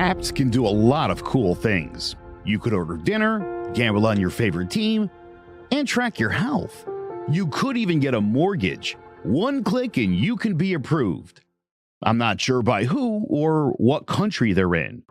Apps can do a lot of cool things. You could order dinner, gamble on your favorite team, and track your health. You could even get a mortgage. One click and you can be approved. I'm not sure by who or what country they're in.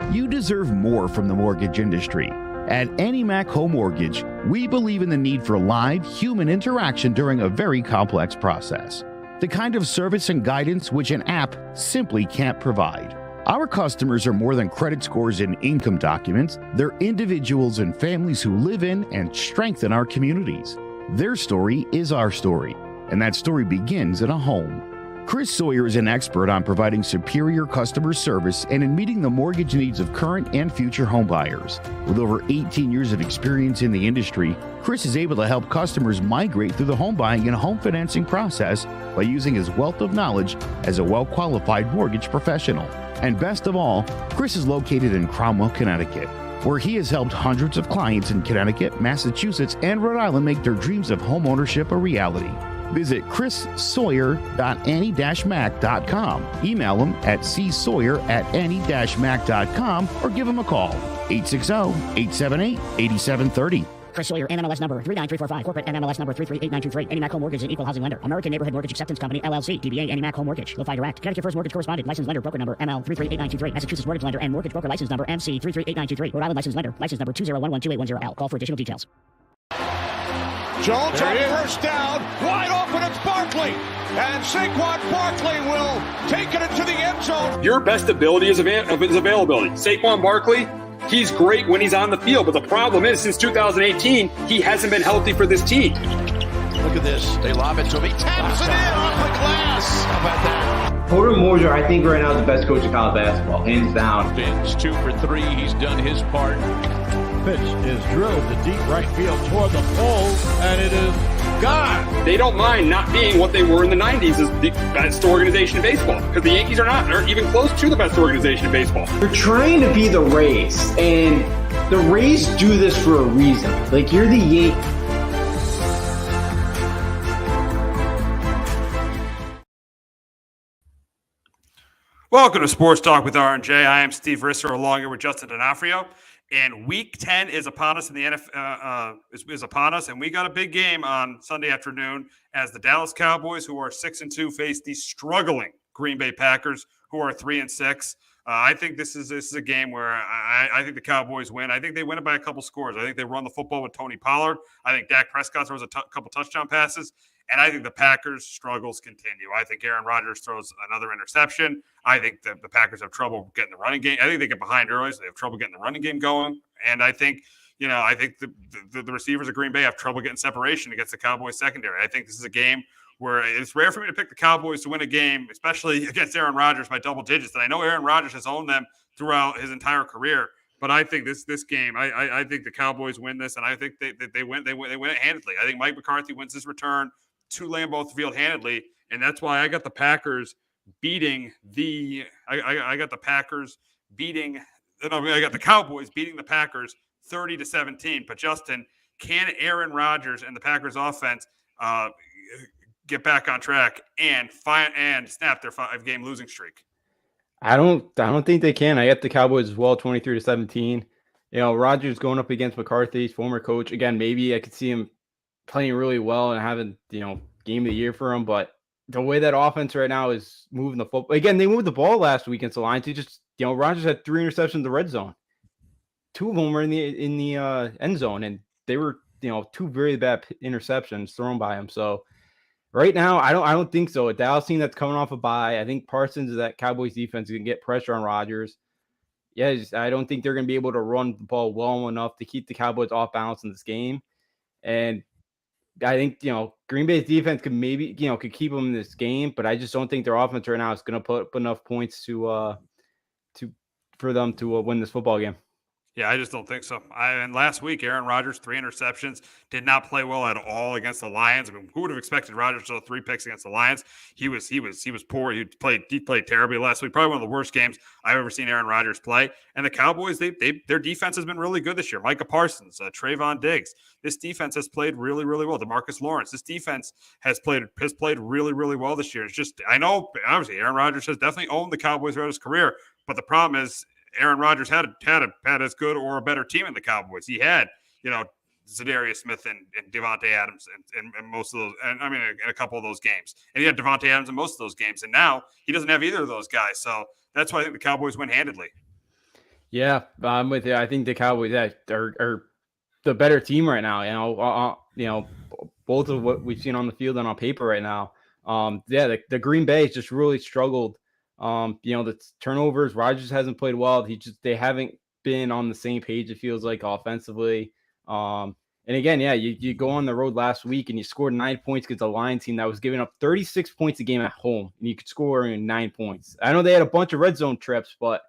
You deserve more from the mortgage industry. At AnyMac Home Mortgage, we believe in the need for live human interaction during a very complex process. The kind of service and guidance which an app simply can't provide. Our customers are more than credit scores and income documents. They're individuals and families who live in and strengthen our communities. Their story is our story, and that story begins in a home. Chris Sawyer is an expert on providing superior customer service and in meeting the mortgage needs of current and future home buyers. With over 18 years of experience in the industry, Chris is able to help customers migrate through the home buying and home financing process by using his wealth of knowledge as a well-qualified mortgage professional. And best of all, Chris is located in Cromwell, Connecticut, where he has helped hundreds of clients in Connecticut, Massachusetts, and Rhode Island make their dreams of home ownership a reality. Visit chrissawyer.any-mac.com. Email him at csawyer@any-mac.com or give him a call, 860-878-8730. Chris Sawyer, NMLS number 39345, corporate NMLS number 338923, AnyMac Home Mortgage, an equal housing lender, American Neighborhood Mortgage Acceptance Company, LLC, DBA AnyMac Home Mortgage, LoFi Direct, Connecticut First Mortgage Correspondent, License Lender, Broker Number ML 338923, Massachusetts Mortgage Lender and Mortgage Broker License Number MC 338923, Rhode Island License Lender, License Number 201128110L. Call for additional details. Jones on first down, wide open, it's Barkley, and Saquon Barkley will take it into the end zone. Your best ability is availability. Saquon Barkley, he's great when he's on the field, but the problem is since 2018, he hasn't been healthy for this team. Look at this, they lob it to him, he taps it in off the glass. How about that? Porter Moser, I think right now is the best coach in college basketball, hands down. Fins 2 for 3, he's done his part. Pitch is drilled to deep right field toward the pole, and it is gone. They don't mind not being what they were in the 90s as the best organization in baseball, because the Yankees aren't even close to the best organization in baseball. You're trying to be the Rays, and the Rays do this for a reason. Like, you're the Yankees. Welcome to Sports Talk with R&J. I am Steve Risser, along here with Justin D'Onofrio. And Week 10 is upon us in the NFL. Is upon us, and we got a big game on Sunday afternoon as the Dallas Cowboys, who are 6-2, face the struggling Green Bay Packers, who are 3-6. I think this is a game where I think the Cowboys win. I think they win it by a couple scores. I think they run the football with Tony Pollard. I think Dak Prescott throws a couple touchdown passes. And I think the Packers' struggles continue. I think Aaron Rodgers throws another interception. I think the Packers have trouble getting the running game. I think they get behind early, so they have trouble getting the running game going. And I think, the receivers of Green Bay have trouble getting separation against the Cowboys secondary. I think this is a game where it's rare for me to pick the Cowboys to win a game, especially against Aaron Rodgers by double digits. And I know Aaron Rodgers has owned them throughout his entire career. But I think this game, I think the Cowboys win this, and I think they win it handedly. I think Mike McCarthy wins his return to Lambeau Field handedly, and that's why I got the Packers beating I got the Cowboys beating the Packers 30-17. But Justin, can Aaron Rodgers and the Packers offense get back on track and snap their 5-game losing streak? I don't think they can. I got the Cowboys as well, 23-17. Rodgers going up against McCarthy's former coach again. Maybe I could see him playing really well and having, game of the year for him. But the way that offense right now is moving the football, again, they moved the ball last week against the Lions. Rodgers had 3 interceptions in the red zone. 2 of them were in the end zone, and they were, 2 very bad interceptions thrown by him. So right now, I don't think so. A Dallas team that's coming off a bye. I think Parsons is that Cowboys defense can get pressure on Rodgers. I don't think they're going to be able to run the ball well enough to keep the Cowboys off balance in this game. And I think, Green Bay's defense could maybe, could keep them in this game, but I just don't think their offense right now is going to put up enough points for them to win this football game. Yeah, I just don't think so. And last week, Aaron Rodgers, 3 interceptions, did not play well at all against the Lions. I mean, who would have expected Rodgers to throw 3 picks against the Lions? He was poor. He played terribly last week. Probably one of the worst games I've ever seen Aaron Rodgers play. And the Cowboys, their defense has been really good this year. Micah Parsons, Trayvon Diggs. This defense has played really, really well. DeMarcus Lawrence. This defense has played really, really well this year. It's just, I know, obviously, Aaron Rodgers has definitely owned the Cowboys throughout his career, but the problem is, Aaron Rodgers had as good or a better team in the Cowboys. He had, Zadarius Smith and Devontae Adams and most of those, and I mean, in a couple of those games. And he had Devontae Adams in most of those games. And now he doesn't have either of those guys. So that's why I think the Cowboys win handedly. Yeah, I'm with you. I think the Cowboys are the better team right now. Both of what we've seen on the field and on paper right now. The Green Bay just really struggled. The turnovers, Rodgers hasn't played well. They haven't been on the same page, it feels like, offensively. And again, you go on the road last week and you scored 9 points against a Lions team that was giving up 36 points a game at home, and you could score 9 points. I know they had a bunch of red zone trips, but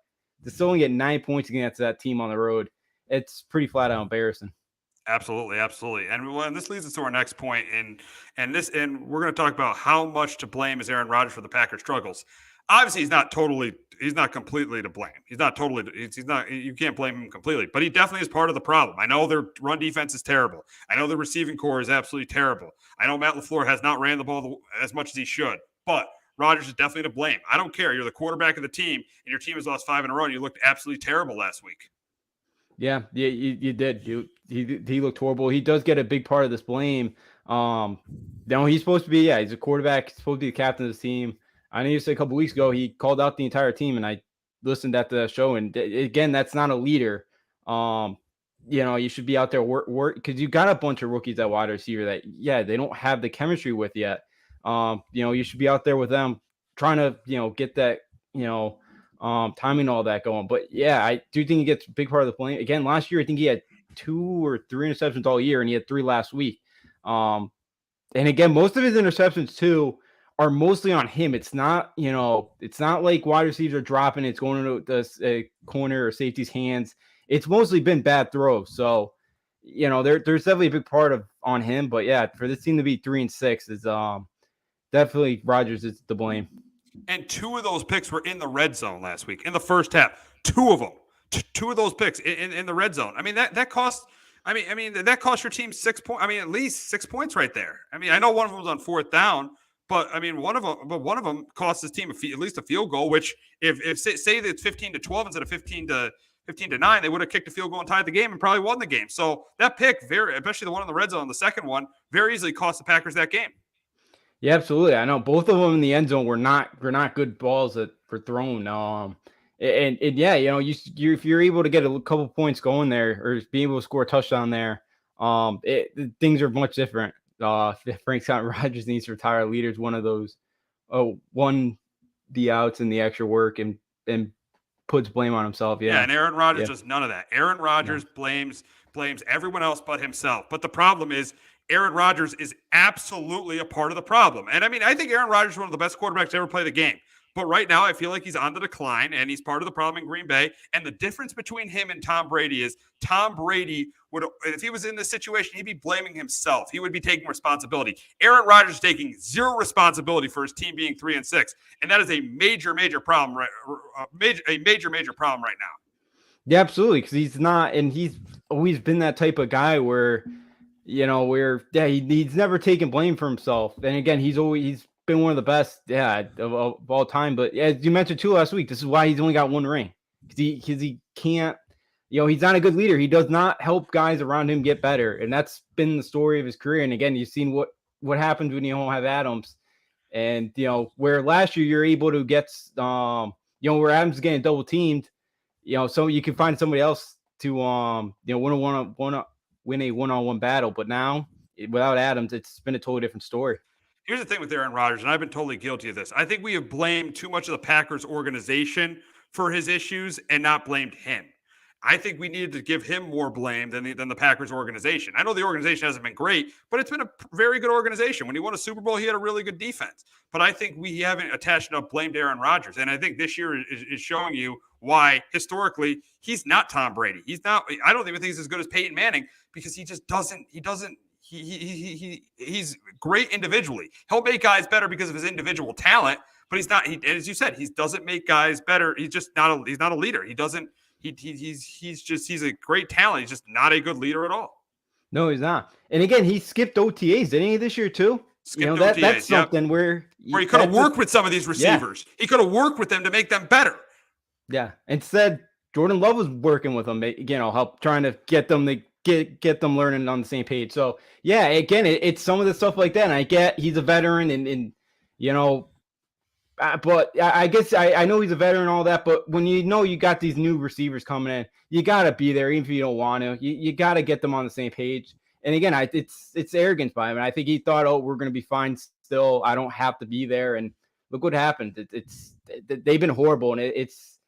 to still only get 9 points against that team on the road, it's pretty flat out embarrassing. Absolutely. And this leads us to our next point, and we're going to talk about how much to blame is Aaron Rodgers for the Packers' struggles. Obviously, he's not completely to blame. You can't blame him completely, but he definitely is part of the problem. I know their run defense is terrible. I know the receiving core is absolutely terrible. I know Matt LaFleur has not ran the ball as much as he should, but Rodgers is definitely to blame. I don't care. You're the quarterback of the team, and your team has lost 5 in a row, and you looked absolutely terrible last week. Yeah, you did. He looked horrible. He does get a big part of this blame. He's supposed to be, he's a quarterback. He's supposed to be the captain of the team. I know you said a couple weeks ago he called out the entire team, and I listened at the show. And again, that's not a leader. You should be out there work because you got a bunch of rookies at wide receiver that they don't have the chemistry with yet. You should be out there with them trying to get that timing and all that going. But I do think he gets a big part of the blame. Again, last year I think he had 2 or 3 interceptions all year, and he had 3 last week. And again, most of his interceptions too are mostly on him. It's not like wide receivers are dropping, it's going into the corner or safety's hands. It's mostly been bad throws. So, there's definitely a big part on him. But for this team to be 3-6 is definitely Rodgers is to blame. And 2 of those picks were in the red zone last week in the first half. 2 of them, 2 of those picks in the red zone. I mean that cost. That cost your team 6 points. I mean, at least 6 points right there. I mean, I know one of them was on 4th down. But I mean, one of them cost his team at least a field goal. Which, if say that it's 15-12 instead of 15-9, they would have kicked a field goal and tied the game and probably won the game. So that pick, especially the one in the red zone, the second one, very easily cost the Packers that game. Yeah, absolutely. I know both of them in the end zone were not good balls that were thrown. If you're able to get a couple points going there or being able to score a touchdown there, things are much different. Frank Scott Rodgers needs to retire. Leader's one of those. Won the outs and the extra work and puts blame on himself. Yeah, and Aaron Rodgers does none of that. Aaron Rodgers blames everyone else but himself. But the problem is Aaron Rodgers is absolutely a part of the problem. And I mean, I think Aaron Rodgers is one of the best quarterbacks to ever play the game. But right now, I feel like he's on the decline, and he's part of the problem in Green Bay. And the difference between him and Tom Brady is Tom Brady would, if he was in this situation, he'd be blaming himself. He would be taking responsibility. Aaron Rodgers is taking 0 responsibility for his team being 3-6, and that is a major problem. A major problem right now. Yeah, absolutely, because he's not, and he's always been that type of guy where, he's never taken blame for himself. And again, he's been one of the best, of all time. But as you mentioned too last week, this is why he's only got 1 ring, because he can't, he's not a good leader. He does not help guys around him get better, and that's been the story of his career. And again, you've seen what happens when you don't have Adams, and where last year you're able to get, where Adams is getting double teamed, so you can find somebody else to win a one-on-one battle. But now without Adams, it's been a totally different story. Here's the thing with Aaron Rodgers, and I've been totally guilty of this. I think we have blamed too much of the Packers organization for his issues and not blamed him. I think we needed to give him more blame than the Packers organization. I know the organization hasn't been great, but it's been a very good organization. When he won a Super Bowl, he had a really good defense. But I think we haven't attached enough blame to Aaron Rodgers. And I think this year is showing you why, historically, he's not Tom Brady. He's not. I don't even think he's as good as Peyton Manning, because he just doesn't. He's great individually. He'll make guys better because of his individual talent, but he's not. As you said, he doesn't make guys better. He's just not. He's not a leader. He doesn't. He's a great talent. He's just not a good leader at all. No, he's not. And again, he skipped OTAs, didn't he, this year too? OTAs, that's something where he could have worked with some of these receivers. He could have worked with them to make them better. Yeah. Instead, Jordan Love was working with them, help trying to get them to get them learning on the same page. So yeah, again, it's some of the stuff like that. And I get he's a veteran and but I guess I know he's a veteran and all that, but when you got these new receivers coming in, you got to be there even if you don't want to. You got to get them on the same page. And again, it's arrogance by him. And I think he thought, oh, we're going to be fine still. I don't have to be there. And look what happened. They've been horrible, and it's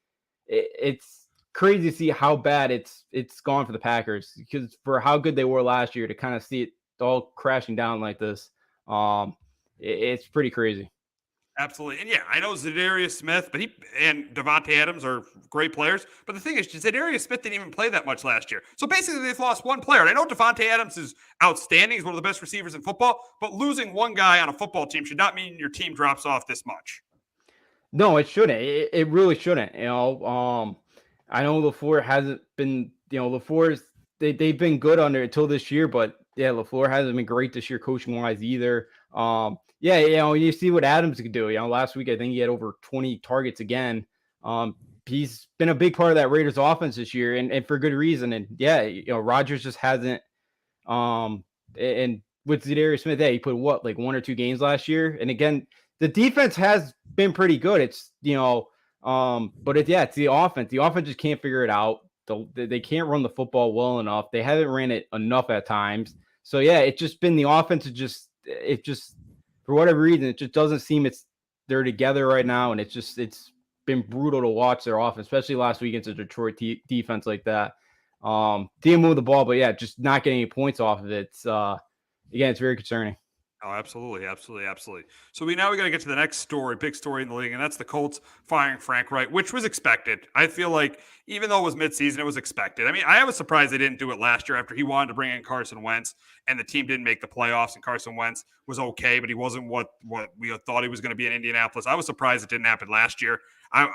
crazy to see how bad it's gone for the Packers, because for how good they were last year to kind of see it all crashing down like this, it's pretty crazy. Absolutely. And yeah, I know Zadarius Smith, but he and Devontae Adams are great players. But the thing is, Zadarius Smith didn't even play that much last year. So basically, they've lost one player. And I know Devontae Adams is outstanding. He's one of the best receivers in football. But losing one guy on a football team should not mean your team drops off this much. No, it shouldn't. It really shouldn't. I know LaFleur hasn't been, LaFleur's, they've been good under until this year. But yeah, LaFleur hasn't been great this year coaching-wise either. Yeah, you see what Adams could do. Last week I think he had over 20 targets again. He's been a big part of that Raiders offense this year, and for good reason. And yeah, Rodgers just hasn't. And with Zadarius Smith, he put like 1 or 2 games last year. And again, the defense has been pretty good. It's but it's the offense. The offense just can't figure it out. They can't run the football well enough. They haven't ran it enough at times. So yeah, it's just been the offense. It just for whatever reason, it just doesn't seem they're together right now, and it's been brutal to watch their offense, especially last week against a Detroit defense like that. Didn't move the ball, but yeah, just not getting any points off of it. It's very concerning. Oh, absolutely. So we got to get to the next story, big story in the league, and that's the Colts firing Frank Reich, which was expected. I feel like even though it was midseason, it was expected. I mean, I was surprised they didn't do it last year after he wanted to bring in Carson Wentz, and the team didn't make the playoffs, and Carson Wentz was okay, but he wasn't what we thought he was going to be in Indianapolis. I was surprised it didn't happen last year. I'm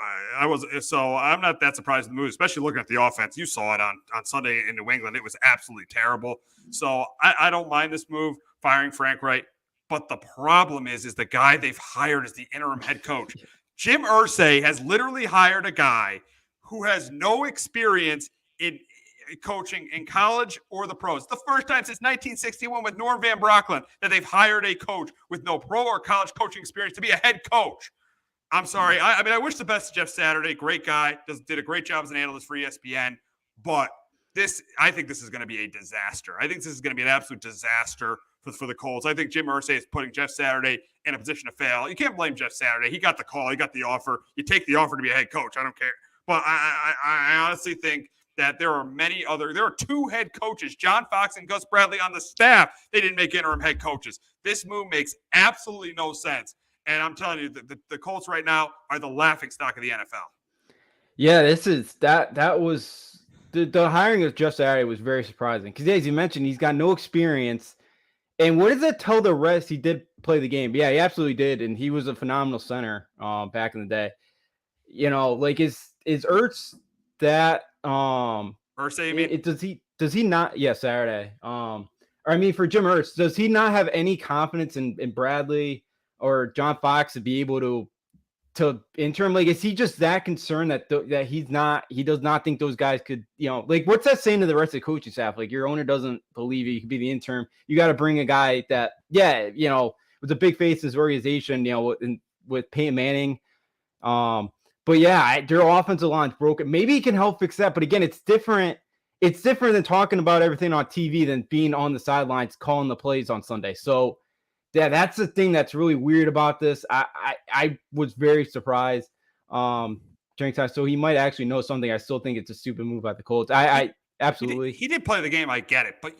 not that surprised in the move, especially looking at the offense. You saw it on Sunday in New England. It was absolutely terrible. So I don't mind this move, firing Frank Reich. But the problem is the guy they've hired as the interim head coach. Jim Irsay has literally hired a guy who has no experience in coaching in college or the pros. The first time since 1961 with Norm Van Brocklin that they've hired a coach with no pro or college coaching experience to be a head coach. I'm sorry. I wish the best to Jeff Saturday. Great guy. Did a great job as an analyst for ESPN. But I think this is going to be a disaster. I think this is going to be an absolute disaster for the Colts. I think Jim Irsay is putting Jeff Saturday in a position to fail. You can't blame Jeff Saturday. He got the call. He got the offer. You take the offer to be a head coach. I don't care. But I honestly think that there are 2 head coaches, John Fox and Gus Bradley, on the staff. They didn't make interim head coaches. This move makes absolutely no sense. And I'm telling you, the Colts right now are the laughingstock of the NFL. Yeah, that was the hiring of Jeff Saturday was very surprising because, as you mentioned, he's got no experience. And what does that tell the rest? He did play the game. Yeah, he absolutely did. And he was a phenomenal center back in the day. Is Ertz that Irsay, you mean? Does he not? Yeah, Saturday. For Jim Ertz, does he not have any confidence in Bradley or John Fox to be able to interim? Is he just that concerned that he does not think those guys could, what's that saying to the rest of the coaching staff? Your owner doesn't believe he could be the interim. You got to bring a guy that, was a big face in his organization, with Peyton Manning. But yeah, their offensive line's broken. Maybe he can help fix that. But again, it's different. It's different than talking about everything on TV than being on the sidelines calling the plays on Sunday. So yeah, that's the thing that's really weird about this. I was very surprised during time. So he might actually know something. I still think it's a stupid move by the Colts. I absolutely. He did play the game. I get it, but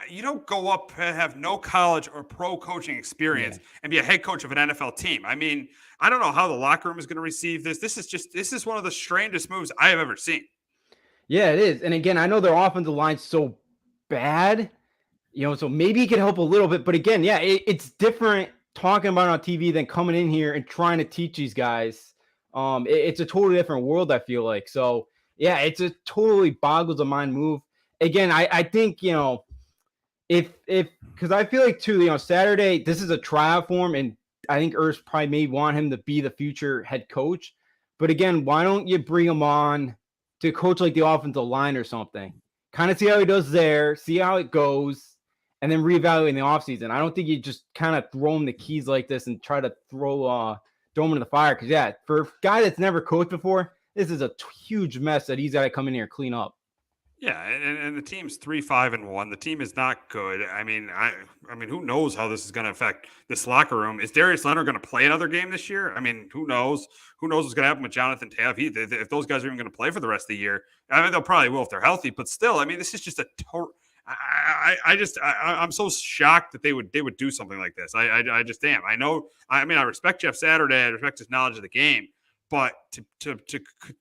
you don't go up and have no college or pro coaching experience and be a head coach of an NFL team. I mean, I don't know how the locker room is going to receive this. This is one of the strangest moves I have ever seen. Yeah, it is. And again, I know their offensive line's so bad. So maybe he could help a little bit. But again, yeah, it's different talking about it on TV than coming in here and trying to teach these guys. It's a totally different world, I feel like. So, yeah, it's a totally boggles the mind move. Again, I think, because I feel like, too, Saturday, this is a tryout for him, and I think Ertz probably may want him to be the future head coach. But again, why don't you bring him on to coach like the offensive line or something. Kind of see how he does there, see how it goes, and then reevaluate in the offseason. I don't think you just kind of throw him the keys like this and try to throw him in the fire. Because, yeah, for a guy that's never coached before, this is a huge mess that he's got to come in here and clean up. Yeah, and the team's 3-5-1. The team is not good. I mean, who knows how this is going to affect this locker room? Is Darius Leonard going to play another game this year? I mean, who knows? Who knows what's going to happen with Jonathan Taylor? If those guys are even going to play for the rest of the year, I mean, they'll probably will if they're healthy. But still, I mean, this is just a total. I'm so shocked that they would do something like this. I just am. I know. I mean, I respect Jeff Saturday. I respect his knowledge of the game. But to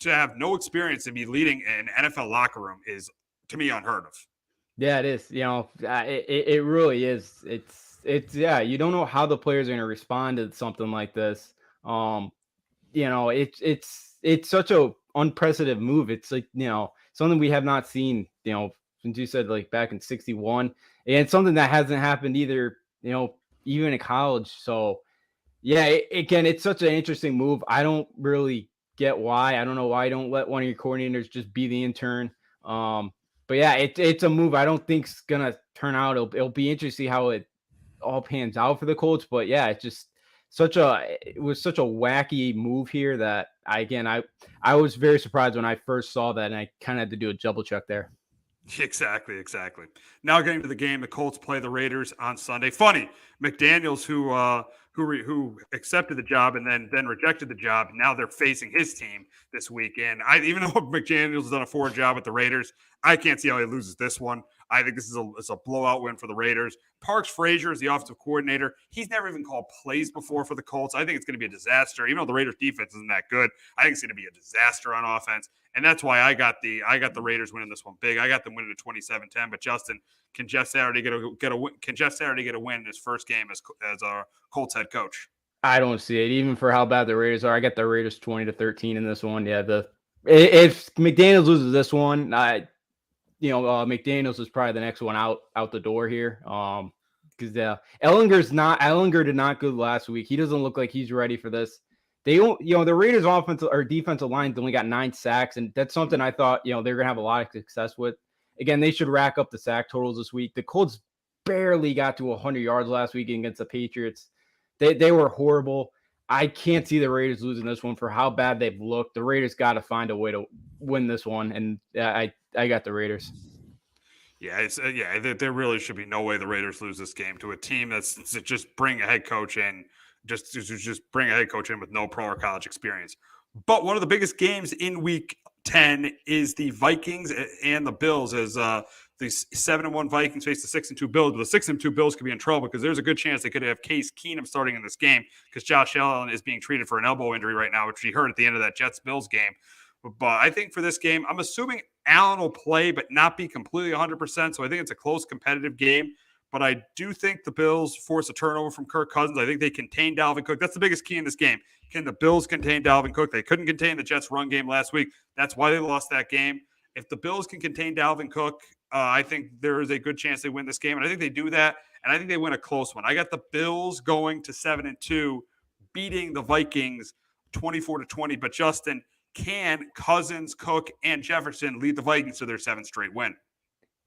have no experience and be leading an NFL locker room is, to me, unheard of. Yeah, it is. It really is. It's you don't know how the players are going to respond to something like this. It's such a unprecedented move. It's like, something we have not seen, since you said like back in 61, and something that hasn't happened either, even in college. So, yeah, again, it's such an interesting move. I don't really get why. I don't know why you don't let one of your coordinators just be the intern. But yeah, it's a move I don't think's gonna turn out. It'll be interesting to see how it all pans out for the Colts. But yeah, it's just it was such a wacky move here that I was very surprised when I first saw that, and I kind of had to do a double check there. Exactly. Now getting to the game, the Colts play the Raiders on Sunday. Funny, McDaniels, who accepted the job and then rejected the job. Now they're facing his team this weekend. Even though McDaniels has done a forward job with the Raiders, I can't see how he loses this one. I think this is a blowout win for the Raiders. Parks Frazier is the offensive coordinator. He's never even called plays before for the Colts. I think it's going to be a disaster. Even though the Raiders defense isn't that good, I think it's going to be a disaster on offense. And that's why I got the Raiders winning this one big. I got them winning at 27-10. But Justin, can Jeff Saturday get a win? Can Jeff Saturday get a win in his first game as a Colts head coach? I don't see it, even for how bad the Raiders are. I got the Raiders 20-13 in this one. Yeah, if McDaniels loses this one, McDaniels is probably the next one out the door here. Because Ellinger did not good last week. He doesn't look like he's ready for this. The Raiders offensive or defensive line only got 9 sacks, and that's something I thought they're gonna have a lot of success with. Again, they should rack up the sack totals this week. The Colts barely got to 100 yards last week against the Patriots. They were horrible. I can't see the Raiders losing this one for how bad they've looked. The Raiders got to find a way to win this one, and I got the Raiders. Yeah, there really should be no way the Raiders lose this game to a team that's just bring a head coach in, just bring a head coach in with no pro or college experience. But one of the biggest games in Week 10 is the Vikings and the Bills, as the 7-1 Vikings face the 6-2 Bills. But the 6-2 Bills could be in trouble because there's a good chance they could have Case Keenum starting in this game because Josh Allen is being treated for an elbow injury right now, which he hurt at the end of that Jets-Bills game. But I think for this game, I'm assuming Allen will play but not be completely 100%. So I think it's a close competitive game. But I do think the Bills force a turnover from Kirk Cousins. I think they contain Dalvin Cook. That's the biggest key in this game. Can the Bills contain Dalvin Cook? They couldn't contain the Jets' run game last week. That's why they lost that game. If the Bills can contain Dalvin Cook, I think there is a good chance they win this game. And I think they do that. And I think they win a close one. I got the Bills going to 7-2, beating the Vikings 24-20. But Justin, can Cousins, Cook, and Jefferson lead the Vikings to their 7th straight win?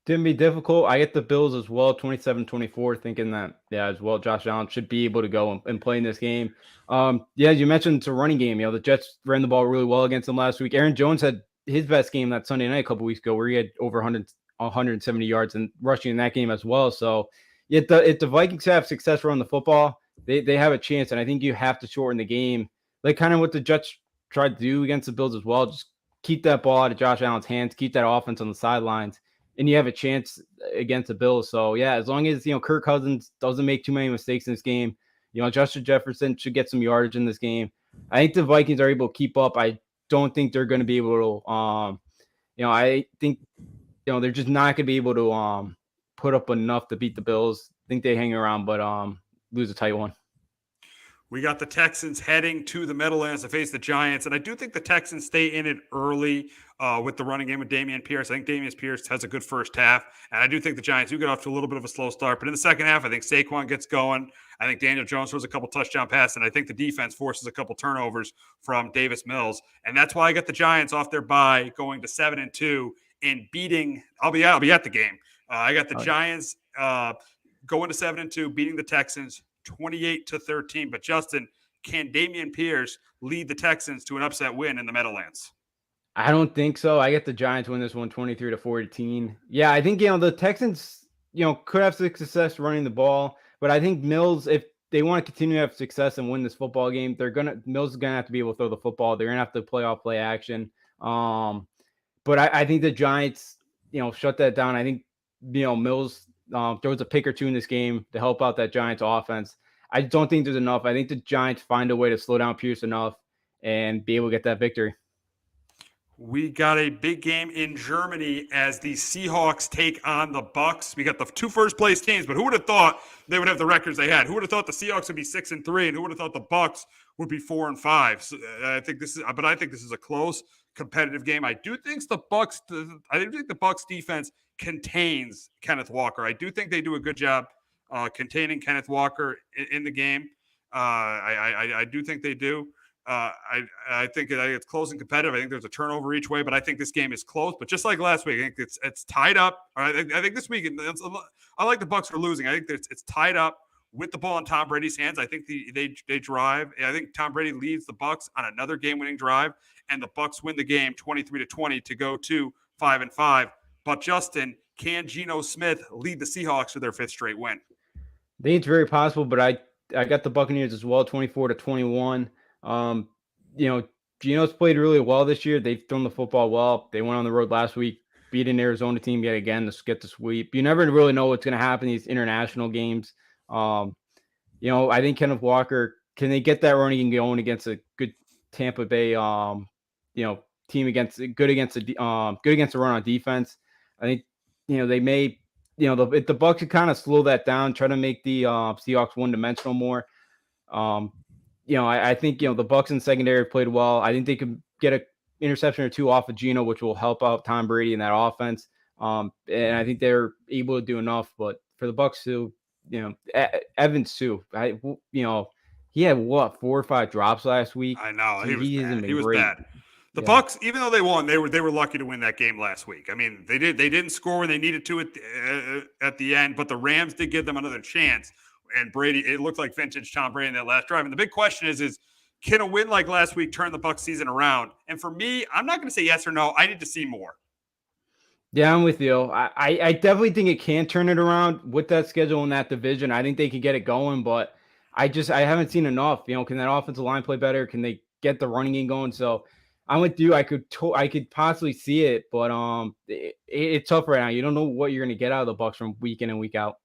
Didn't be difficult. I get the Bills as well, 27-24, thinking that, as well, Josh Allen should be able to go and play in this game. As you mentioned, it's a running game. The Jets ran the ball really well against them last week. Aaron Jones had his best game that Sunday night a couple weeks ago where he had over 170 yards and rushing in that game as well. So if the Vikings have success running the football, they have a chance. And I think you have to shorten the game, like kind of what the Jets tried to do against the Bills as well. Just keep that ball out of Josh Allen's hands, keep that offense on the sidelines, and you have a chance against the Bills. So, yeah, as long as, Kirk Cousins doesn't make too many mistakes in this game, Justin Jefferson should get some yardage in this game. I think the Vikings are able to keep up. I don't think they're going to be able to, I think, they're just not going to be able to put up enough to beat the Bills. I think they hang around, but lose a tight one. We got the Texans heading to the Meadowlands to face the Giants, and I do think the Texans stay in it early with the running game with Dameon Pierce. I think Dameon Pierce has a good first half, and I do think the Giants do get off to a little bit of a slow start. But in the second half, I think Saquon gets going. I think Daniel Jones throws a couple touchdown passes, and I think the defense forces a couple turnovers from Davis Mills, and that's why I got the Giants off their bye, going to 7-2 and beating. I'll be at the game. I got the Giants going to 7-2, beating the Texans 28-13. But Justin, can Dameon Pierce lead the Texans to an upset win in the Meadowlands? I don't think so. I get the Giants win this one 23-14. Yeah, I think the Texans could have success running the ball, but I think Mills, if they want to continue to have success and win this football game, Mills is gonna have to be able to throw the football. They're gonna have to play action. But I think the Giants shut that down. I think Mills throws a pick or two in this game to help out that Giants offense. I don't think there's enough. I think the Giants find a way to slow down Pierce enough and be able to get that victory. We got a big game in Germany as the Seahawks take on the Bucks. We got the two first place teams, but who would have thought they would have the records they had? Who would have thought the Seahawks would be 6-3, and who would have thought the Bucks would be 4-5? So I think this is a close, competitive game. I do think the Bucks defense contains Kenneth Walker. I do think they do a good job containing Kenneth Walker in the game. I do think they do. I think it's close and competitive. I think there's a turnover each way, but I think this game is close. But just like last week, I think it's tied up. I think this week, I like the Bucks for losing. I think it's tied up with the ball in Tom Brady's hands. I think they drive. I think Tom Brady leads the Bucks on another game-winning drive, and the Bucks win the game 23-20 to go to 5-5. But Justin, can Geno Smith lead the Seahawks to their fifth straight win? I think it's very possible, but I got the Buccaneers as well, 24-21. Geno's played really well this year. They've thrown the football well. They went on the road last week, beat an Arizona team yet again to get the sweep. You never really know what's going to happen in these international games. I think Kenneth Walker, can they get that running going against a good Tampa Bay, team good against the run on defense? I think, they may, if the Bucs could kind of slow that down, try to make the Seahawks one-dimensional more. I think, the Bucs in secondary played well. I think they could get an interception or two off of Geno, which will help out Tom Brady in that offense. And I think they're able to do enough. But for the Bucs too, Evans too, he had 4 or 5 drops last week. I know. So he was bad. The Bucs, even though they won, they were lucky to win that game last week. I mean, they didn't score when they needed to at the end, but the Rams did give them another chance. And Brady, it looked like vintage Tom Brady in that last drive. And the big question is can a win like last week turn the Bucs season around? And for me, I'm not going to say yes or no. I need to see more. Yeah, I'm with you. I definitely think it can turn it around with that schedule in that division. I think they can get it going, but I haven't seen enough. Can that offensive line play better? Can they get the running game going? So I'm with you. I could possibly see it, but it's tough right now. You don't know what you're going to get out of the Bucs from week in and week out.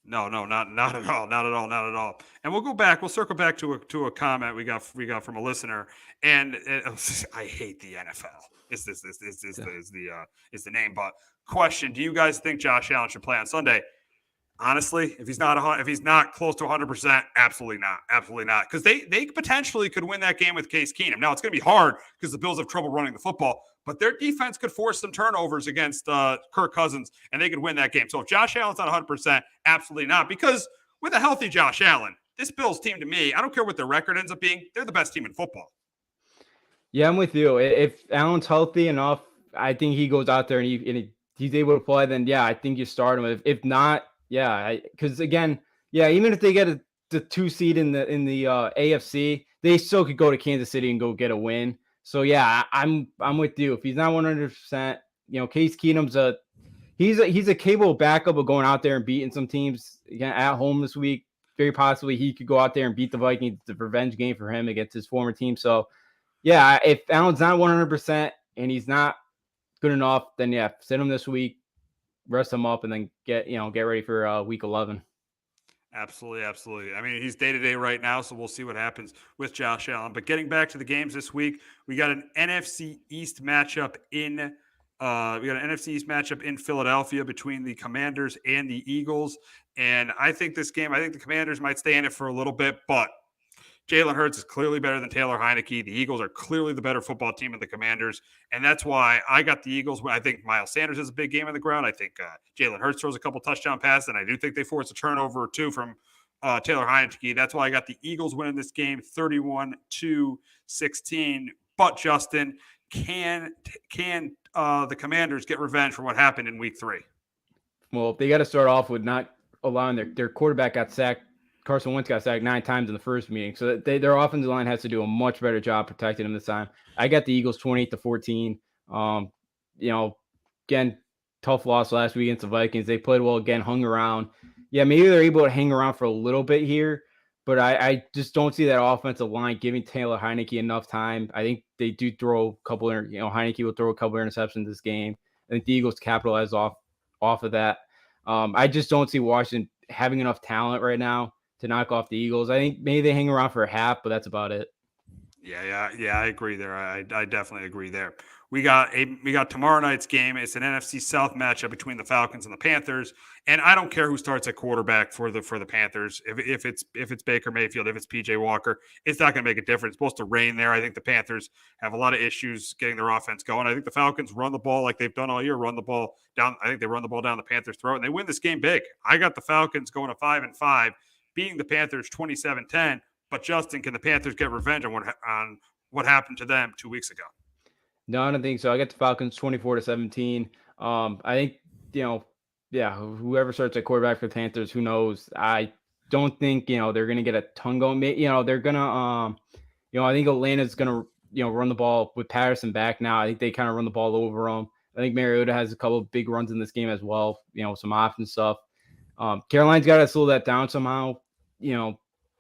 No, not at all. And we'll circle back to a comment we got from a listener. And I hate the NFL. Is the name? But question: do you guys think Josh Allen should play on Sunday? Honestly, if he's not close to 100%, absolutely not. Because they potentially could win that game with Case Keenum. Now it's going to be hard because the Bills have trouble running the football, but their defense could force some turnovers against Kirk Cousins, and they could win that game. So if Josh Allen's not 100%, absolutely not. Because with a healthy Josh Allen, this Bills team, to me, I don't care what their record ends up being, they're the best team in football. Yeah, I'm with you. If Allen's healthy enough, I think he goes out there and he's able to play. Then I think you start him. If not. Yeah, because again, even if they get the 2 seed in the AFC, they still could go to Kansas City and go get a win. So I'm with you. If he's not 100%, Case Keenum's he's a capable backup of going out there and beating some teams again at home this week. Very possibly he could go out there and beat the Vikings. It's a revenge game for him against his former team. So if Allen's not 100% and he's not good enough, then sit him this week. Rest him up and then get ready for week 11. Absolutely. I mean, he's day-to-day right now, so we'll see what happens with Josh Allen. But getting back to the games this week, we got an NFC East matchup in Philadelphia between the Commanders and the Eagles. And I think the Commanders might stay in it for a little bit, but Jalen Hurts is clearly better than Taylor Heineke. The Eagles are clearly the better football team than the Commanders, and that's why I got the Eagles. I think Miles Sanders has a big game on the ground. I think Jalen Hurts throws a couple touchdown passes, and I do think they force a turnover or two from Taylor Heineke. That's why I got the Eagles winning this game 31-16. But Justin, can the Commanders get revenge for what happened in Week 3? Well, they got to start off with not allowing their quarterback got sacked. Carson Wentz got sacked 9 times in the first meeting. So their offensive line has to do a much better job protecting him this time. I got the Eagles 28-14. Again, tough loss last week against the Vikings. They played well again, hung around. Yeah, maybe they're able to hang around for a little bit here, but I just don't see that offensive line giving Taylor Heineke enough time. I think they do throw a couple, Heineke will throw a couple interceptions this game. I think the Eagles capitalize off of that. I just don't see Washington having enough talent right now to knock off the Eagles. I think maybe they hang around for a half, but that's about it. Yeah, I agree there. I definitely agree there. We got tomorrow night's game. It's an NFC South matchup between the Falcons and the Panthers, and I don't care who starts at quarterback for the Panthers. If it's Baker Mayfield, if it's PJ Walker, it's not going to make a difference. It's supposed to rain there. I think the Panthers have a lot of issues getting their offense going. I think the Falcons run the ball like they've done all year. Run the ball down. I think they run the ball down the Panthers' throat, and they win this game big. I got the Falcons going to 5-5, beating the Panthers 27-10. But Justin, can the Panthers get revenge on what happened to them 2 weeks ago? No, I don't think so. I got the Falcons 24-17. I think, whoever starts at quarterback for the Panthers, who knows? I don't think, they're going to get a ton going. They're going to, I think Atlanta's going to, run the ball with Patterson back now. I think they kind of run the ball over them. I think Mariota has a couple of big runs in this game as well, some option stuff. Carolina's got to slow that down somehow,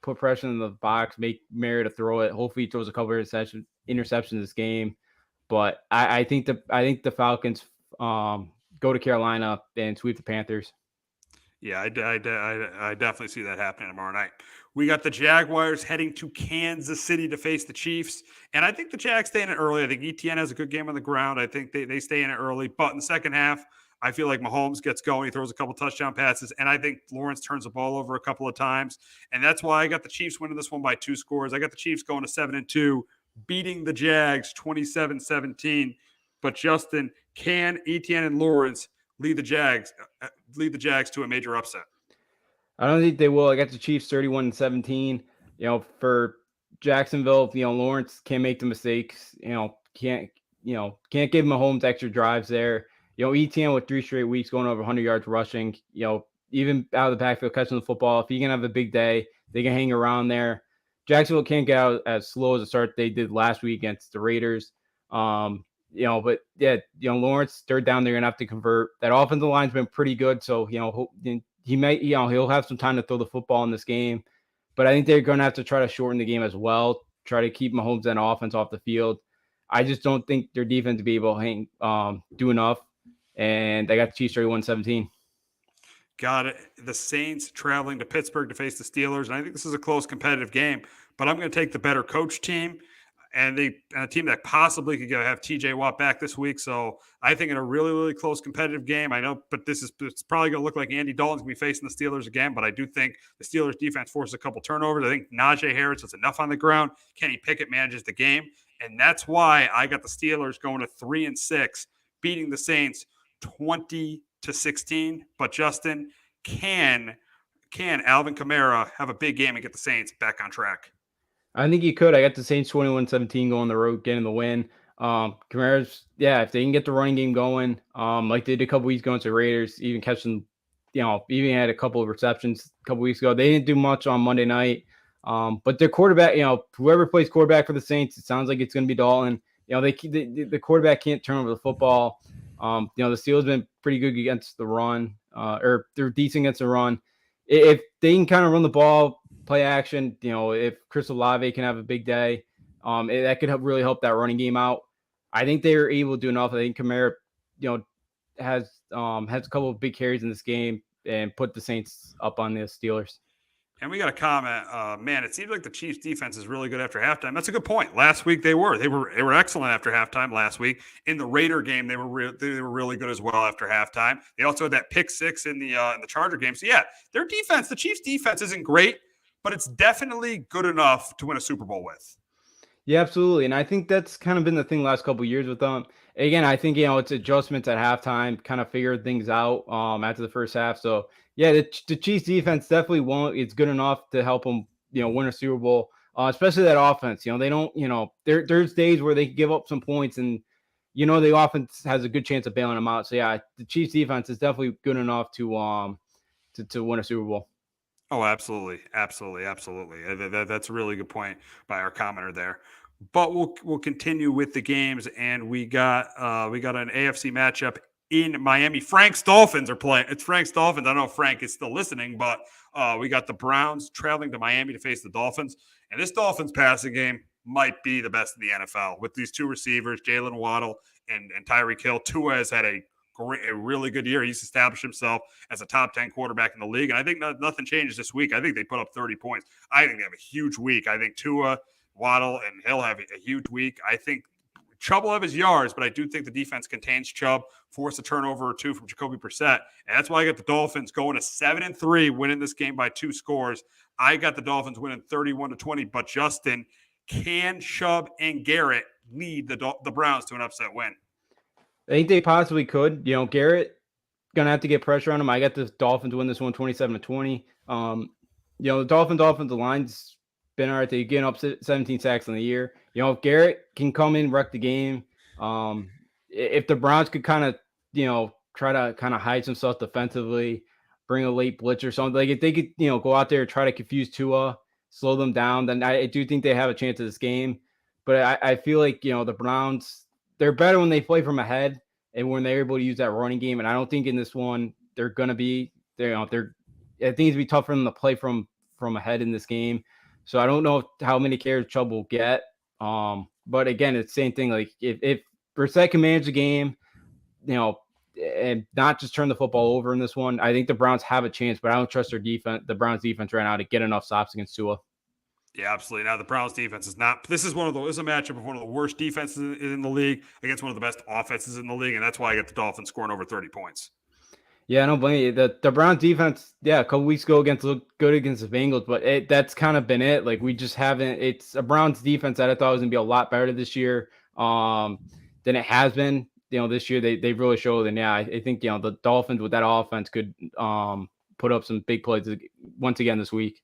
put pressure in the box, make Mariota throw it. Hopefully he throws a couple of interceptions this game. But I think the Falcons go to Carolina and sweep the Panthers. Yeah, I definitely see that happening tomorrow night. We got the Jaguars heading to Kansas City to face the Chiefs. And I think the Jags stay in it early. I think ETN has a good game on the ground. I think they stay in it early. But in the second half, I feel like Mahomes gets going. He throws a couple touchdown passes. And I think Lawrence turns the ball over a couple of times. And that's why I got the Chiefs winning this one by 2 scores. I got the Chiefs going to 7-2, beating the Jags 27-17. But Justin, can ETN and Lawrence lead the Jags to a major upset? I don't think they will. I got the Chiefs 31-17. For Jacksonville, Lawrence can't make the mistakes. Can't give Mahomes extra drives there. ETN with 3 straight weeks going over 100 yards rushing. Even out of the backfield catching the football. If he can have a big day, they can hang around there. Jacksonville can't get out as slow as a start they did last week against the Raiders. Lawrence, third down, they're gonna have to convert. That offensive line's been pretty good, so he might, he'll have some time to throw the football in this game. But I think they're gonna have to try to shorten the game as well, try to keep Mahomes and offense off the field. I just don't think their defense to be able to do enough. And they got the Chiefs 31-17. Got it. The Saints traveling to Pittsburgh to face the Steelers. And I think this is a close competitive game, but I'm going to take the better coach team and a team that possibly could have TJ Watt back this week. So I think in a really, really close competitive game, I know, but it's probably going to look like Andy Dalton's going to be facing the Steelers again, but I do think the Steelers defense forces a couple turnovers. I think Najee Harris has enough on the ground. Kenny Pickett manages the game. And that's why I got the Steelers going to 3-6, beating the Saints 20-16. But Justin, can Alvin Kamara have a big game and get the Saints back on track? I think he could. I got the Saints 21-17 going the road, getting the win. Kamara's, if they can get the running game going, like they did a couple weeks ago against the Raiders, even catching, even had a couple of receptions a couple weeks ago. They didn't do much on Monday night. But their quarterback, whoever plays quarterback for the Saints, it sounds like it's going to be Dalton. The quarterback can't turn over the football. The Steelers been pretty good against the run, or they're decent against the run. If they can kind of run the ball, play action, if Chris Olave can have a big day, that could really help that running game out. I think they were able to do enough. I think Kamara, has a couple of big carries in this game and put the Saints up on the Steelers. And we got a comment. Man, it seems like the Chiefs' defense is really good after halftime. That's a good point. Last week they were excellent after halftime. Last week in the Raider game, they were really good as well after halftime. They also had that pick 6 in the Charger game. So yeah, their defense, the Chiefs' defense, isn't great, but it's definitely good enough to win a Super Bowl with. Yeah, absolutely. And I think that's kind of been the thing last couple of years with them. Again, I think, it's adjustments at halftime, kind of figured things out after the first half. So yeah, the Chiefs defense definitely won't. It's good enough to help them, win a Super Bowl, especially that offense. They don't, there's days where they give up some points and, the offense has a good chance of bailing them out. So yeah, the Chiefs defense is definitely good enough to win a Super Bowl. Oh, absolutely, absolutely, absolutely. That's a really good point by our commenter there. But we'll continue with the games, and we got an AFC matchup in Miami. Frank's Dolphins are playing. It's Frank's Dolphins. I don't know if Frank is still listening, but we got the Browns traveling to Miami to face the Dolphins, and this Dolphins passing game might be the best in the NFL with these two receivers, Jalen Waddle and Tyreek Hill. Tua has had a really good year. He's established himself as a top 10 quarterback in the league. And I think nothing changes this week. I think they put up 30 points. I think they have a huge week. I think Tua, Waddle, and Hill have a huge week. I think Chubb will have his yards, but I do think the defense contains Chubb, force a turnover or two from Jacoby Brissett. And that's why I got the Dolphins going to 7-3, winning this game by 2 scores. I got the Dolphins winning 31-20, but Justin, can Chubb and Garrett lead the Browns to an upset win? I think they possibly could. Garrett gonna have to get pressure on him. I got the Dolphins win this one 27-20. The Dolphins offensive line's been all right. They getting up 17 sacks in the year. If Garrett can come in, wreck the game. If the Browns could kind of, try to kind of hide some stuff defensively, bring a late blitz or something. Like if they could, go out there and try to confuse Tua, slow them down, then I do think they have a chance of this game. But I feel like, the Browns, they're better when they play from ahead and when they're able to use that running game. And I don't think in this one they're going to be I think it'd be tough for them to play from ahead in this game. So I don't know how many carries Chubb will get. But again, it's the same thing. Like if Brissett can manage the game, and not just turn the football over in this one, I think the Browns have a chance. But I don't trust their defense, the Browns defense right now, to get enough stops against Tua. Yeah, absolutely. Now the Browns defense is not. This is a matchup of one of the worst defenses in the league against one of the best offenses in the league, and that's why I get the Dolphins scoring over 30 points. Yeah, I don't blame you. The Browns defense, a couple weeks ago looked good against the Bengals, but that's kind of been it. Like we just haven't. It's a Browns defense that I thought was gonna be a lot better this year than it has been. This year they really showed. And yeah, I think the Dolphins with that offense could put up some big plays once again this week.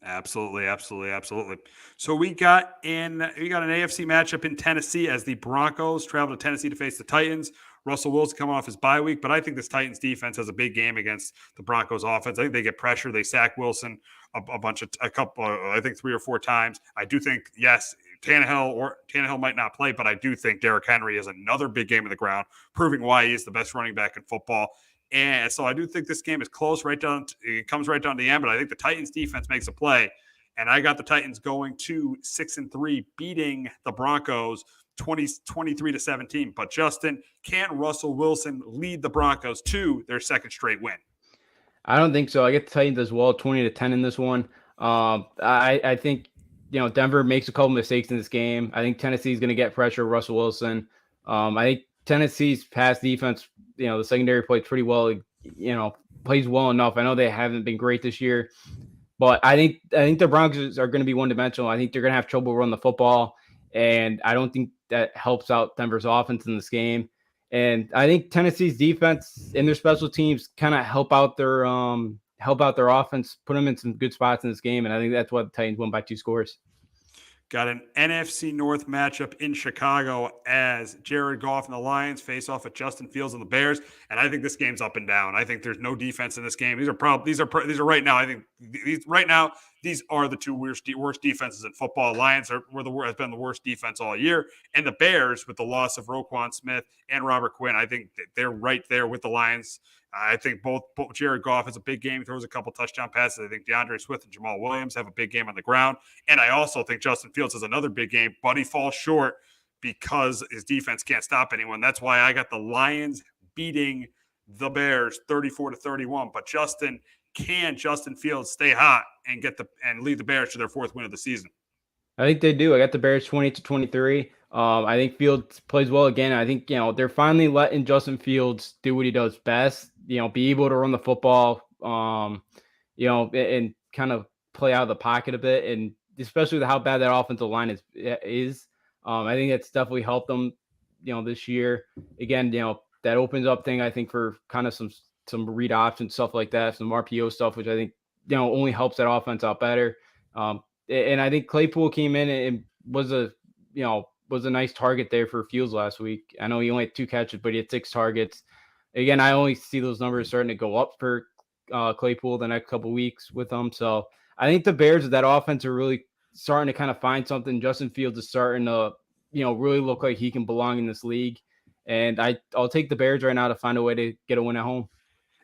Absolutely, absolutely, absolutely. So we got an AFC matchup in Tennessee as the Broncos travel to Tennessee to face the Titans. Russell Wilson coming off his bye week, but I think this Titans defense has a big game against the Broncos offense. I think they get pressure. They sack Wilson a couple, I think 3 or 4 times. I do think, yes, Tannehill might not play, but I do think Derrick Henry has another big game on the ground, proving why he is the best running back in football. And so I do think this game is close it comes right down to the end, but I think the Titans defense makes a play. And I got the Titans going to 6-3, beating the Broncos 23-17. But Justin, can Russell Wilson lead the Broncos to their second straight win? I don't think so. I get the Titans as well, 20-10 in this one. I think, Denver makes a couple mistakes in this game. I think Tennessee's going to get pressure, Russell Wilson. I think Tennessee's pass defense, the secondary plays pretty well, plays well enough. I know they haven't been great this year, but I think the Broncos are going to be one-dimensional. I think they're going to have trouble running the football, and I don't think that helps out Denver's offense in this game. And I think Tennessee's defense and their special teams kind of help out their offense, put them in some good spots in this game, and I think that's why the Titans won by 2 scores. Got an NFC North matchup in Chicago as Jared Goff and the Lions face off at Justin Fields and the Bears, and I think this game's up and down. I think there's no defense in this game. These are right now. I think these are the 2 worst defenses in football. Lions has been the worst defense all year, and the Bears, with the loss of Roquan Smith and Robert Quinn, I think they're right there with the Lions. I think both Jared Goff has a big game. He throws a couple touchdown passes. I think DeAndre Swift and Jamal Williams have a big game on the ground. And I also think Justin Fields has another big game, but he falls short because his defense can't stop anyone. That's why I got the Lions beating the Bears 34-31. But Justin, can Justin Fields stay hot and lead the Bears to their 4th win of the season? I think they do. I got the Bears 20-23. I think Fields plays well again. I think, they're finally letting Justin Fields do what he does best, be able to run the football, and kind of play out of the pocket a bit, and especially with how bad that offensive line is. I think that's definitely helped them, this year. Again, that opens up thing I think for kind of some read option stuff like that, some RPO stuff, which I think only helps that offense out better. And I think Claypool came in and was a nice target there for Fields last week. I know he only had 2 catches, but he had 6 targets. Again, I only see those numbers starting to go up for Claypool the next couple weeks with them. So I think the Bears, that offense, are really starting to kind of find something. Justin Fields is starting to, really look like he can belong in this league. And I'll take the Bears right now to find a way to get a win at home.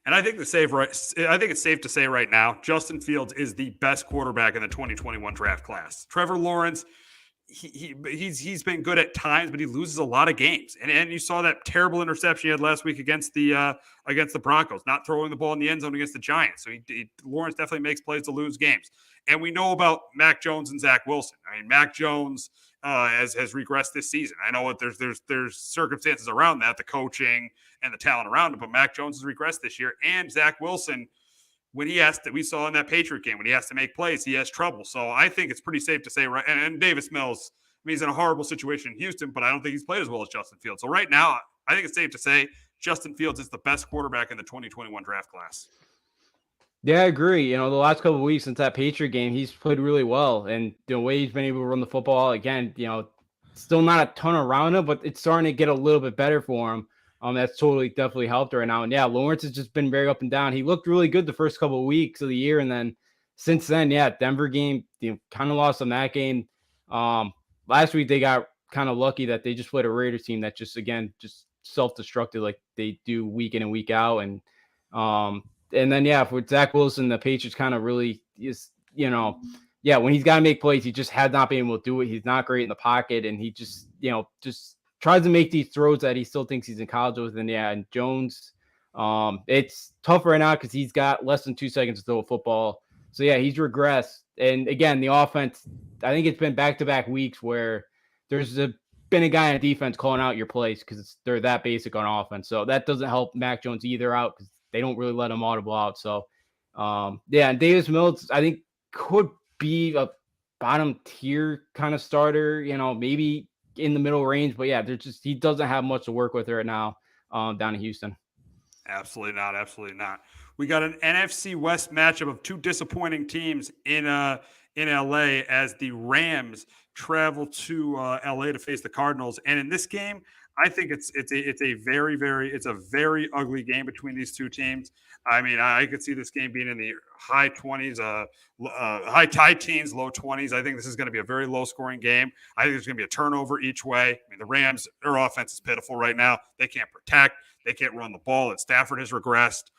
And I think it's safe to say right now, Justin Fields is the best quarterback in the 2021 draft class. Trevor Lawrence, he's been good at times, but he loses a lot of games. And you saw that terrible interception he had last week against the Broncos, not throwing the ball in the end zone against the Giants. So Lawrence definitely makes plays to lose games. And we know about Mac Jones and Zach Wilson. I mean, Mac Jones has regressed this season. I know there's circumstances around that, the coaching and the talent around him, but Mac Jones has regressed this year. And Zach Wilson, we saw in that Patriot game, when he has to make plays, he has trouble. So I think it's pretty safe to say, right? And Davis Mills, he's in a horrible situation in Houston, but I don't think he's played as well as Justin Fields. So right now, I think it's safe to say Justin Fields is the best quarterback in the 2021 draft class. Yeah, I agree. The last couple of weeks since that Patriot game, he's played really well. And the way he's been able to run the football, again, still not a ton around him, but it's starting to get a little bit better for him. That's definitely helped right now. And yeah, Lawrence has just been very up and down. He looked really good the first couple of weeks of the year. And then since then, Denver game, kind of lost on that game. Last week, they got kind of lucky that they just played a Raiders team that just self-destructed like they do week in and week out. And then, for Zach Wilson, the Patriots kind of really is, when he's got to make plays, he just had not been able to do it. He's not great in the pocket, and he just tries to make these throws that he still thinks he's in college with. And Jones, it's tough right now because he's got less than 2 seconds to throw a football. So, he's regressed. And again, the offense, I think it's been back-to-back weeks where there's been a guy on defense calling out your plays because they're that basic on offense. So that doesn't help Mac Jones either out because they don't really let him audible out. So, and Davis Mills, I think, could be a bottom tier kind of starter, maybe in the middle range. But he doesn't have much to work with right now down in Houston. Absolutely not. Absolutely not. We got an NFC West matchup of 2 disappointing teams in LA as the Rams travel to LA to face the Cardinals. And in this game, I think it's a very ugly game between these 2 teams. I mean, I could see this game being in the high 20s, high teens, low 20s. I think this is going to be a very low scoring game. I think there's going to be a turnover each way. I mean, the Rams, their offense is pitiful right now. They can't protect. They can't run the ball. And Stafford has regressed.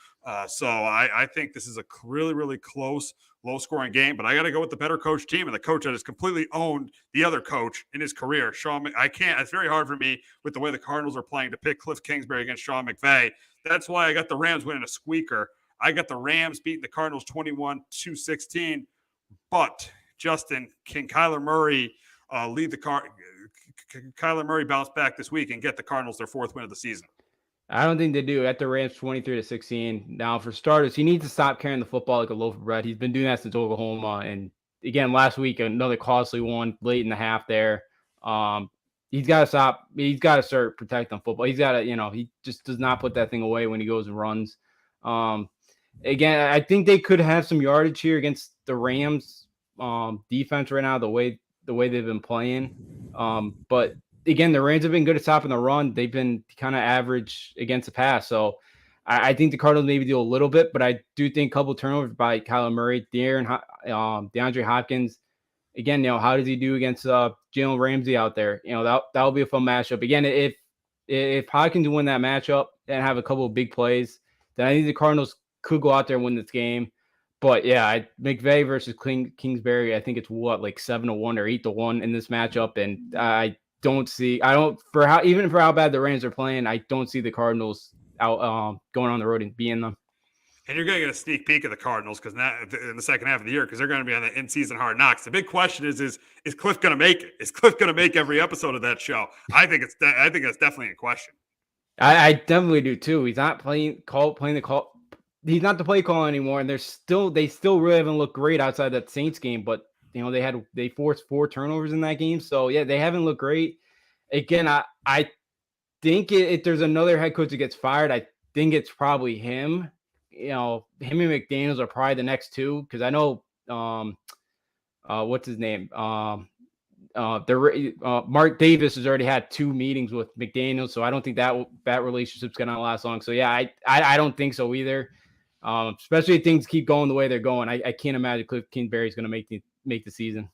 So I think this is a really, really close, low-scoring game. But I got to go with the better coach team and the coach that has completely owned the other coach in his career. It's very hard for me with the way the Cardinals are playing to pick Cliff Kingsbury against Sean McVay. That's why I got the Rams winning a squeaker. I got the Rams beating the Cardinals 21-16. But, Justin, can Kyler Murray Kyler Murray bounce back this week and get the Cardinals their 4th win of the season? I don't think they do. At the Rams 23-16. Now, for starters, he needs to stop carrying the football like a loaf of bread. He's been doing that since Oklahoma. And again, last week, another costly one late in the half there. He's got to stop. He's got to start protecting football. He's got to, he just does not put that thing away when he goes and runs. Again, I think they could have some yardage here against the Rams defense right now, the way they've been playing. But again, the Rams have been good at stopping the run. They've been kind of average against the pass. So I think the Cardinals maybe do a little bit, but I do think a couple turnovers by Kyler Murray, DeAndre Hopkins. Again, how does he do against Jalen Ramsey out there? That'll be a fun matchup. Again, if Hopkins win that matchup and have a couple of big plays, then I think the Cardinals could go out there and win this game. But McVay versus Kingsbury, I think it's like 7-1 or 8-1 in this matchup, and even for how bad the Rams are playing, I don't see the Cardinals out going on the road and beating them. And you're going to get a sneak peek of the Cardinals because in the second half of the year, because they're going to be on the in-season Hard Knocks. The big question is Cliff going to make it? Is Cliff going to make every episode of that show? I think that's definitely in question. I definitely do too. He's not playing the call he's not the play caller anymore, and they still really haven't looked great outside that Saints game. But they forced 4 turnovers in that game, so yeah, they haven't looked great. Again, I think if there's another head coach that gets fired, I think it's probably him. Him and McDaniels are probably the next two, because I know what's his name? Mark Davis has already had 2 meetings with McDaniels, so I don't think that relationship's gonna last long. So yeah, I don't think so either. Especially if things keep going the way they're going. I can't imagine Cliff Kingsbury's gonna make the season.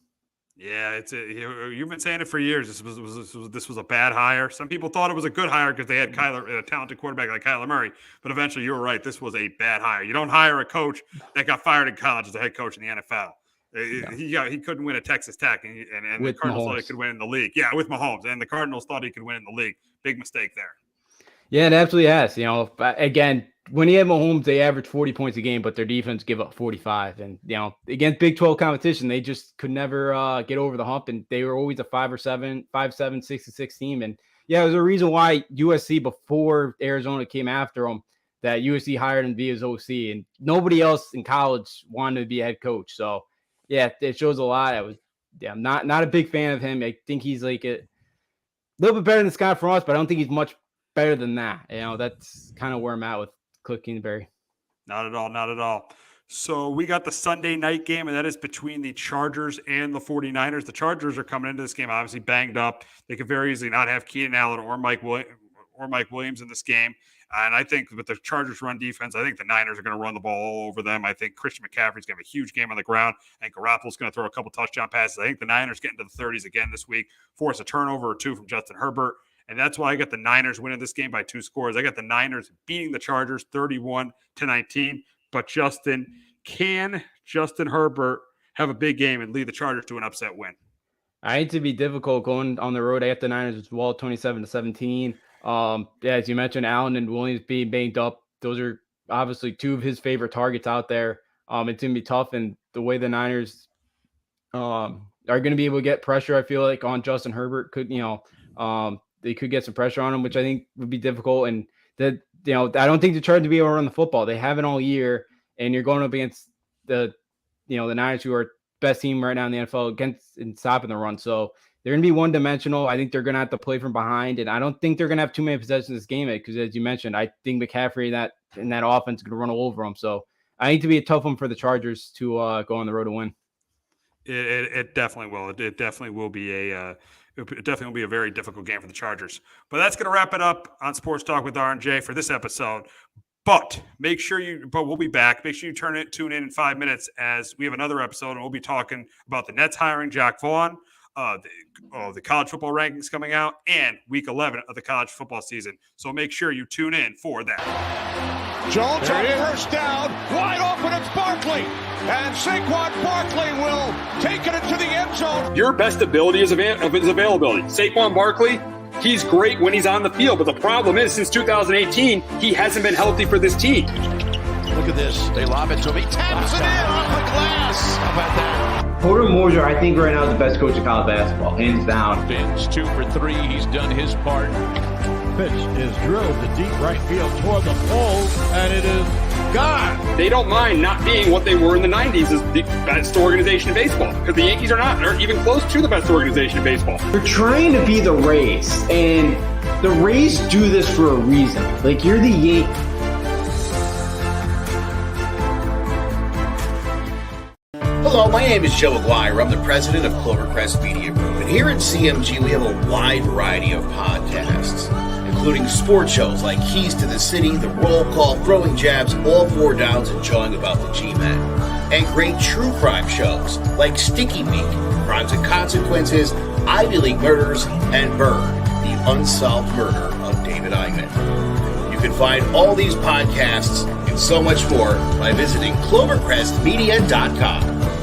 Yeah, you've been saying it for years. This was a bad hire. Some people thought it was a good hire because they had a talented quarterback like Kyler Murray. But eventually, you were right. This was a bad hire. You don't hire a coach that got fired in college as a head coach in the NFL. He couldn't win at Texas Tech, and the Cardinals thought he could win in the league. Yeah, with Mahomes, and the Cardinals thought he could win in the league. Big mistake there. Yeah, it absolutely has. Again, when you have Mahomes, they average 40 points a game, but their defense give up 45. And against Big 12 competition, they just could never get over the hump, and they were always a 5-7, 6-6 team. And yeah, there's a reason why USC, before Arizona came after them, that USC hired him to be his OC, and nobody else in college wanted to be a head coach. So yeah, it shows a lot. I'm not a big fan of him. I think he's like a little bit better than Scott Frost, but I don't think he's much better than that. That's kind of where I'm at with Cliff Kingsbury. Not at all. So we got the Sunday night game, and that is between the Chargers and the 49ers. The Chargers are coming into this game obviously banged up. They could very easily not have Keenan Allen or Mike Williams in this game. And I think with the Chargers run defense, I think the Niners are going to run the ball all over them. I think Christian McCaffrey's going to have a huge game on the ground. I think Garoppolo's going to throw a couple touchdown passes. I think the Niners get into the 30s again this week, force a turnover or 2 from Justin Herbert. And that's why I got the Niners winning this game by 2 scores. I got the Niners beating the Chargers 31-19. But can Justin Herbert have a big game and lead the Chargers to an upset win? I hate to be difficult going on the road. I got the Niners as well, 27-17. As you mentioned, Allen and Williams being banged up. Those are obviously 2 of his favorite targets out there. It's going to be tough. And the way the Niners are going to be able to get pressure, I feel like, on Justin Herbert they could get some pressure on him, which I think would be difficult. And I don't think they're trying to be able to run the football. They haven't all year, and you're going up against the Niners, who are best team right now in the NFL against and stopping the run. So they're going to be one-dimensional. I think they're going to have to play from behind, and I don't think they're going to have too many possessions in this game, because as you mentioned, I think McCaffrey in that offense is going to run all over them. So I think to be a tough one for the Chargers to go on the road to win. It definitely will. It definitely will be a very difficult game for the Chargers. But that's going to wrap it up on Sports Talk with R&J for this episode. But we'll be back. Make sure you tune in 5 minutes, as we have another episode, and we'll be talking about the Nets hiring Jack Vaughn, the college football rankings coming out, and week 11 of the college football season. So make sure you tune in for that. Jones on first down, wide open, it's Barkley. And Saquon Barkley will take it into the end zone. Your best ability is availability. Saquon Barkley, he's great when he's on the field, but the problem is, since 2018, he hasn't been healthy for this team. Look at this. They lob it to him. He taps it in off the glass. How about that? Porter Moser, I think right now is the best coach in college basketball, hands down. Fins 2 for 3. He's done his part. Pitch is drilled to deep right field toward the pole, and it is gone. They don't mind not being what they were in the 90s as the best organization in baseball, because the Yankees are not. They're even close to the best organization in baseball. You're trying to be the Rays, and the Rays do this for a reason. Like, you're the Yankees. Hello, my name is Joe Aguirre. I'm the president of Clovercrest Media Group, and here at CMG we have a wide variety of podcasts, including sports shows like Keys to the City, The Roll Call, Throwing Jabs, All 4 Downs, and Jawing About the G-Men, and great true crime shows like Sticky Meat, Crimes and Consequences, Ivy League Murders, and Bird, the unsolved murder of David Eichmann. You can find all these podcasts and so much more by visiting clovercrestmedia.com.